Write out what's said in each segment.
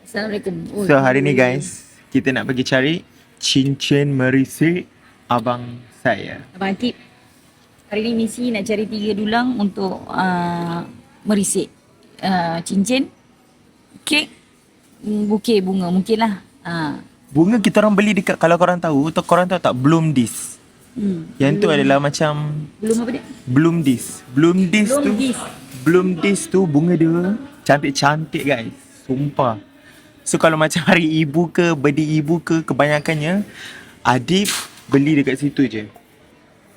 Assalamualaikum. So hari ni guys, kita nak pergi cari cincin merisik abang saya. Abang Akib, hari ni misi nak cari 3 dulang untuk merisik cincin, kek, bukit bunga mungkin lah. Bunga kita orang beli dekat, kalau korang tahu tak, Bloom This. Yang tu adalah macam Belum apa dia? Bloom This. Bloom This tu bunga dia cantik-cantik guys. Sumpah. So kalau macam hari ibu ke, birthday ibu ke, kebanyakannya adik beli dekat situ je.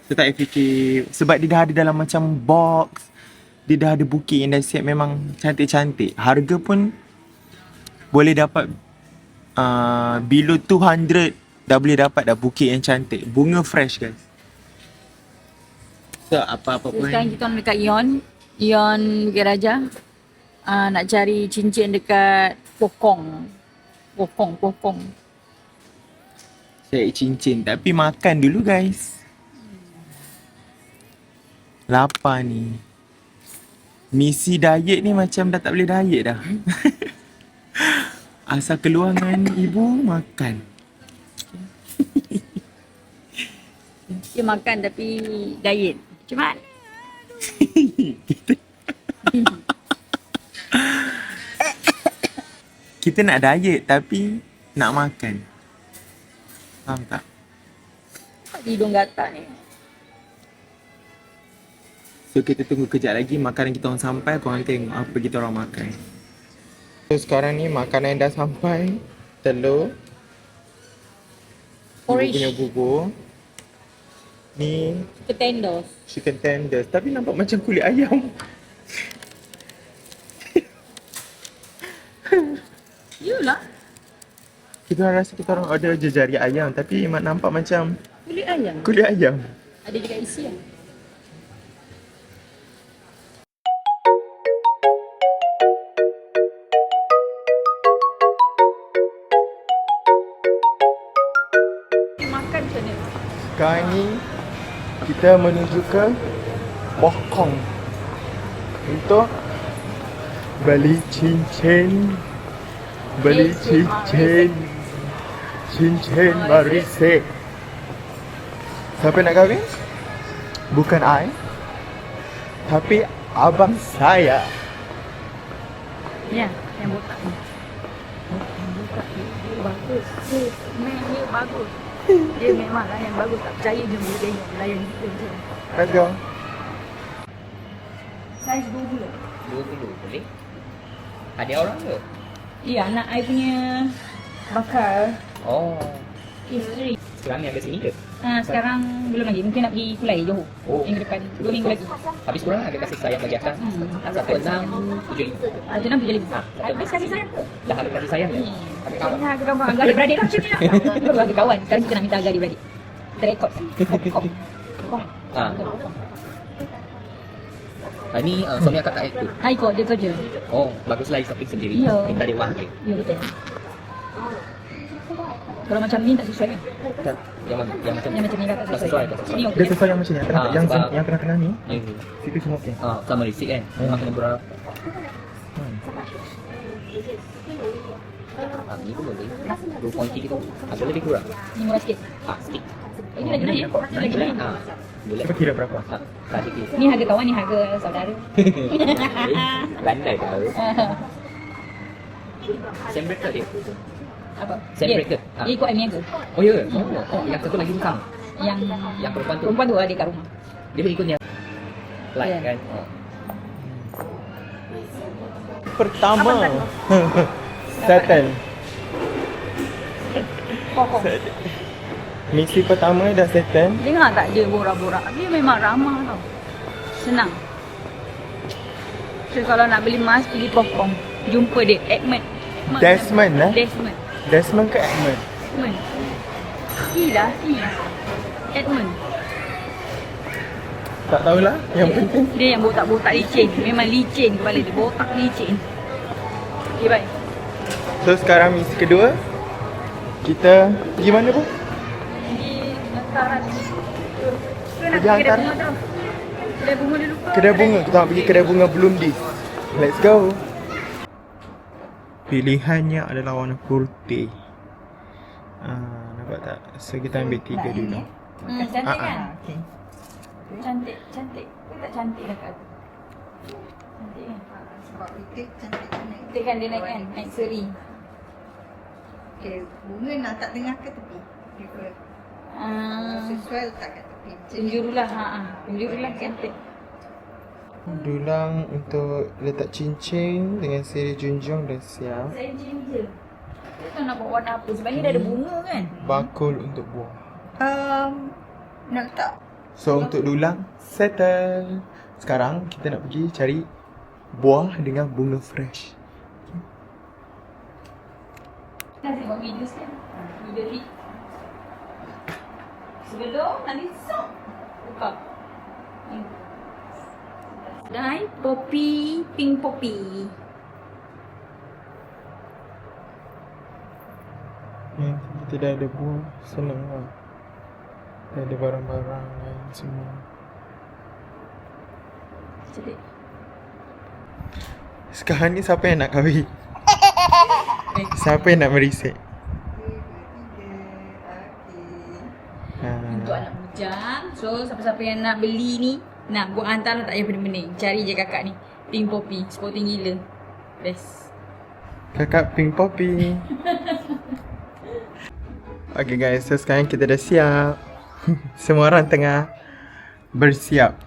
So tak fikir, sebab dia dah ada dalam macam box, dia dah ada bukit yang dah siap, memang cantik-cantik. Harga pun boleh dapat below 200 dah boleh dapat dah bukit yang cantik. Bunga fresh guys. So apa-apa pun. Sekarang kita dekat Ion Bukit Raja. Nak cari cincin dekat Pokong. Cari cincin tapi makan dulu guys. Lapar ni. Misi diet ni macam dah tak boleh diet dah. Asal keluar dengan ibu makan. Dia makan tapi diet. Macam mana? Kita nak diet tapi nak makan. Faham tak? Hidung gatal ni. So kita tunggu kejap lagi makanan kita orang sampai, korang tengok apa kita orang makan. So sekarang ni makanan dah sampai. Telur, Porridge. ibu punya bubur. Ni chicken tenders tapi nampak macam kulit ayam. Yelah, Kita orang rasa kita orang order je jari ayam tapi nampak macam kulit ayam. kulit ayam. Ada juga isi lah. Makan macam ni. Sekarang ni kita menuju ke Pokong untuk beli cincin. Beli cincin. Cincin merisik. Siapa nak kahwin? Bukan I, tapi abang saya. Ya, yang botak ni. Yang botak ni dia bagus. Dia bagus. Dia memanglah yang bagus. Tak percaya dia boleh tengok layan kita macam ni. Let's go. Saiz 20. 20 boleh? Ada orang ke? Ya, anak I punya bakal Oh, isteri. sekarang ni ada sini ke? Sekarang belum lagi. Mungkin nak pergi Kulai, Johor. Oh. Minggu depan. 2 minggu lagi. Habis korang ada kasih sayang bagi akak? 1675. Itu nak pergi lagi. Habis kasih sayang. Dah ada kasih sayang ke? Ada kawan? Ini harga kawan. Harga adik-beradik lah macam ni lah. Baru harga kawan. Sekarang kita nak minta harga adik-beradik. Kita rekod. Ni suami akak tak ikut? Ikut dia kerja. Oh, baguslah shopping sendiri. Ya. Minta dia wang ke? Ya, betul. Kalau macam ni tak sesuai kan? Yang macam Yang macam ni tak tak sesuai. sesuai, tak sesuai. Ini Dia okey. sesuai yang macam ni. Yang sebab- yang kena-kena ni. Ya. Situ semua okey. Sama risik kan? Memang kena berapa? Ni pun boleh. 2.3 tu. Agak lebih kurang. Ni murah sikit. Sikit. Ini lagi naik. Ini lagi naik. Boleh. Cuba kira berapa? Tak sikit. Ni harga kawan, ni harga saudara. Landai tahu. Sandbreaker dia. Apa? Sandbreaker. Dia ikut I niaga. Oh ya. Oh, yang satu lagi bukan. Yang perempuan tu. Perempuan tu ada kat rumah. Dia boleh ikutnya. Like Ya. kan. Pertama. Settle. Pokok. Misi pertama dah settle. Dengar tak dia borak-borak? Dia memang ramah tau. Senang. So kalau nak beli emas, pergi Pokong. Jumpa dia, Edmund. Desmond lah. Desmond. Desmond ke Edmund? Edmund. Lah, Edmund. Tak tahulah. Yang penting. Dia yang botak-botak licin. Memang licin kepala dia. Botak licin. Okay, bye. So sekarang misi kedua. Kita pergi mana pun? Di hantaran. Pergi hantaran? Kedai bunga dulu. Kedai bunga. Kita nak pergi kedai bunga Bloom This. Let's go. Pilihannya adalah warna putih. Nampak tak? So kita ambil 3 dulu. Cantik kan? Okey. Cantik. Cantik tak cantik dekat tu? Cantik kan? Sebab putih cantik kan. Cantik kan dia naik kan? Naik seri. Okey, bunga nak tak tengah ke tepi? Prefer. Sesuai letak kat tepi. Penjurulah. Penjurulah cantik. Dulang untuk letak cincin dengan siri junjung dah siap. Saya ginger. Saya tak nak buat warna apa sebab ni dah ada bunga kan? Bakul untuk buah. Nak letak So untuk dulang, settle. Sekarang kita nak pergi cari buah dengan bunga fresh. Kita asyik buat video sekarang. Video ni. Sebelum nanti sok. Buka. Dan poppy, pink poppy. Kita dah ada buah, senang lah. Dah ada barang-barang lain semua. Cantik. Sekarang ni siapa yang nak kahwin? Siapa yang nak merisik? Untuk anak bujang. So siapa-siapa yang nak beli ni, nak buat hantar tak payah pening-pening. Cari je kakak ni. Pink poppy. Sporting gila. Best. Kakak Pink Poppy. Okay guys, so sekarang kita dah siap. Semua orang tengah bersiap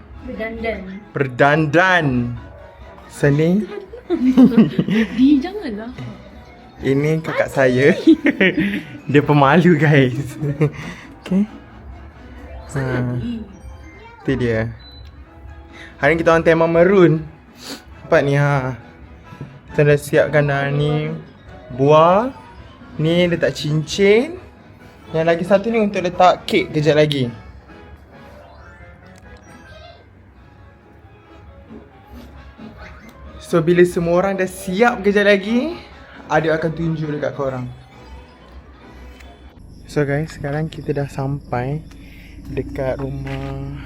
berdandan. Seni. Di janganlah. Ini kakak saya. Dia pemalu guys. Okay. Itu dia. Hari ni kita orang tema maroon. Nampak ni Kita dah siapkan dah ni buah. Ni letak cincin. Yang lagi satu ni untuk letak kek kejap lagi. So bila semua orang dah siap kejap lagi, Adik akan tunjuk dekat korang. So guys, sekarang kita dah sampai dekat rumah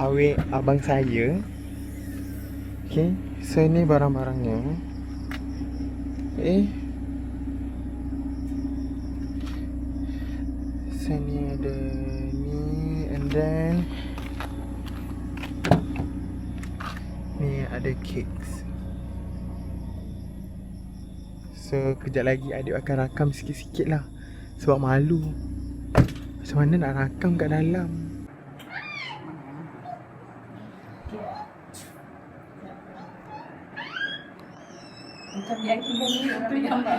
awek abang saya. Okay, so ni barang-barangnya. So ni ada ni, and then ni ada cakes. So kejap lagi adik akan rakam sikit-sikit lah. Sebab malu. Macam mana nak rakam kat dalam. Macam yang kita ni tu gambar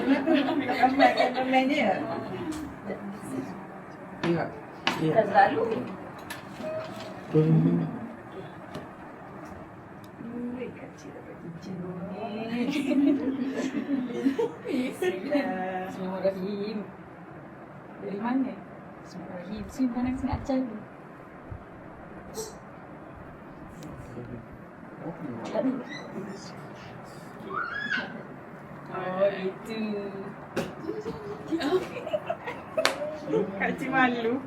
kameraman dia. Ya. dah selalu. Bismillahirrahmanirrahim. Dari mana? Bismillahirrahmanirrahim. Sini pandang sini acar dulu. Tak ni. Oh itu. Kacik malu.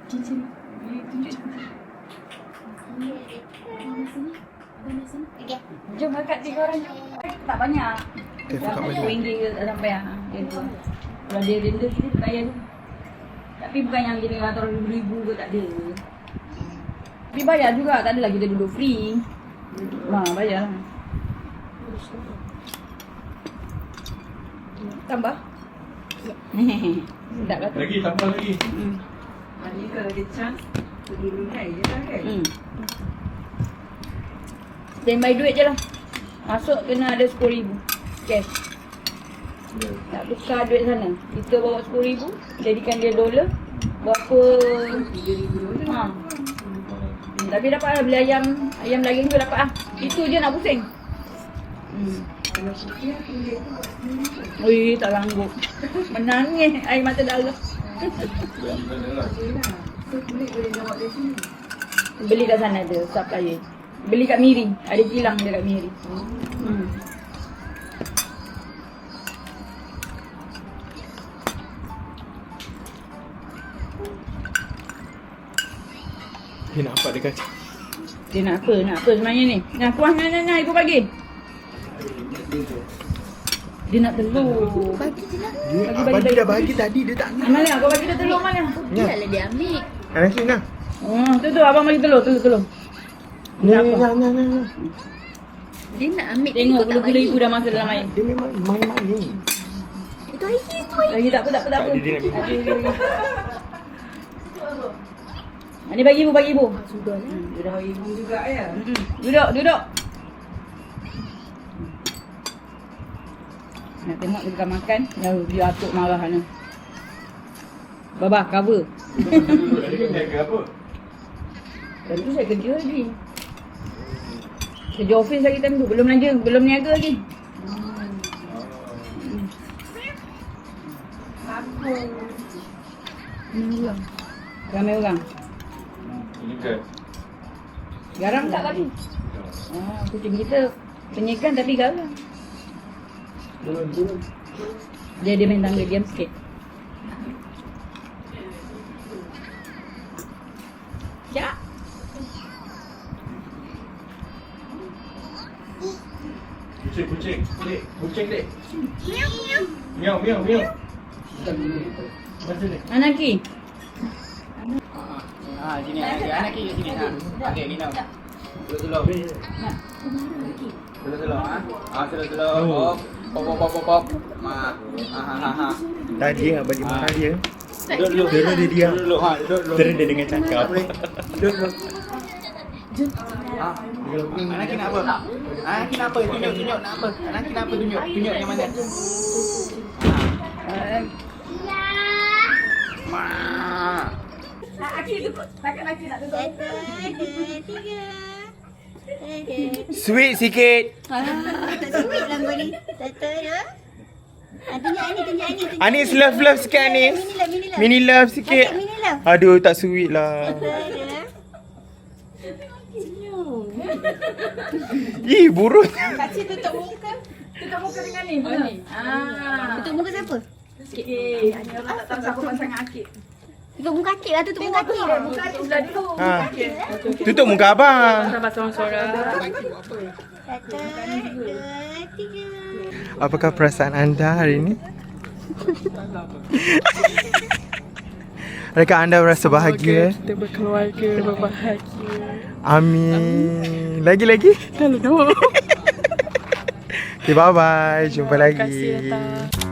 Cincin. Ni tunjuk. Okay. Jom akak 3 orang. Tak banyak. Okay, kakak bagi. RM20 ke tak sampai lah. Kalau dia denda kita bayar tu. Tapi bukan yang dia kata RM2,000 ke tak ada. Tapi bayar juga, tak adalah kita duduk free. Bayar lah. Tambah? Sedap kata. Lagi, tambah lagi. Ni kalau dia chance, tu dulu naik je lah kan. Standby duit je lah. Masuk kena ada RM10,000 cash. Tak tukar duit sana. Kita bawa RM10,000, jadikan dia dolar. Berapa? $3,000 Ha. Tapi dapat lah beli ayam daging tu dapat lah. Itu je nak pusing. Kalau putih, kulit tu buat sendiri pun. Ui, tak sanggup. Menangis air mata darah. So kulit boleh bawa dari sini. Beli kat sana ada supplier. Beli kat Miri. Ada kilang dia kat Miri. Dia nak apa dia kacau. Dia nak apa? Nak apa sebenarnya ni? Nah, kuah ibu bagi. Dia nak telur. Bagi je lah. Abang dah bagi tadi, dia tak nak. Mana kau bagi dia telur mana? Biarlah dia ambil. Anakin lah. Tu abang bagi telur. Ni. Dia nak ambil. Tengok dia tak gula-gula bagi. ibu dah masuk dalam air. Dia memang main-main. Itu air. Lagi tak apa. Tak ada, dia nak minum. Ni bagi ibu. Sudah lah. Dia dah bagi ibu juga ya. Duduk. Nak tengok dia bukan makan. Lalu dia atuk marah ni. Babah, cover. Apa? Tentu saya kerja lagi. Kerja office lagi time tu. Belum niaga lagi. Ramai orang. Ini ke? Garam tak tadi? Kucing kita penyekan tapi garam. Dia main tangga diam sikit. Ya. Kucing dek. Miau. Macam ni. Anaki. Sini anak kiri sini. Okey, minum. Telur. Telur. Pop. Tadi bagi marah dia. Duduk. Terus dia diam. Duduk. Terus dia dengan cakap. Duduk. Anak nak apa? Tunjuk nak apa? Anak nak apa tunjuk? Tunjuk yang mana? Sweet sikit. Tak sweet lah kau ni. Tata ya. Tunjuk Ani. Anis love sikit Anis. Mini love. Mini love sikit. Cakap mini love. Aduh, tak sweet lah. Ih, buruk. Kacik tutup muka dengan ni. Tutup muka siapa? Sikit. Ani orang tak tahu siapa pasangan Akid. Tutup muka kaki lah. Tutup muka kaki. Muka Akid sebelah dulu. Ha. Tutup muka abang. Sabar seorang-seorang. 1, 2, 3. Apakah perasaan anda hari ini? Adakah anda merasa bahagia? Kita berkeluarga, berbahagia. Amin. Lagi? Kalau Okay, bye-bye. Jumpa lagi. Terima kasih datang.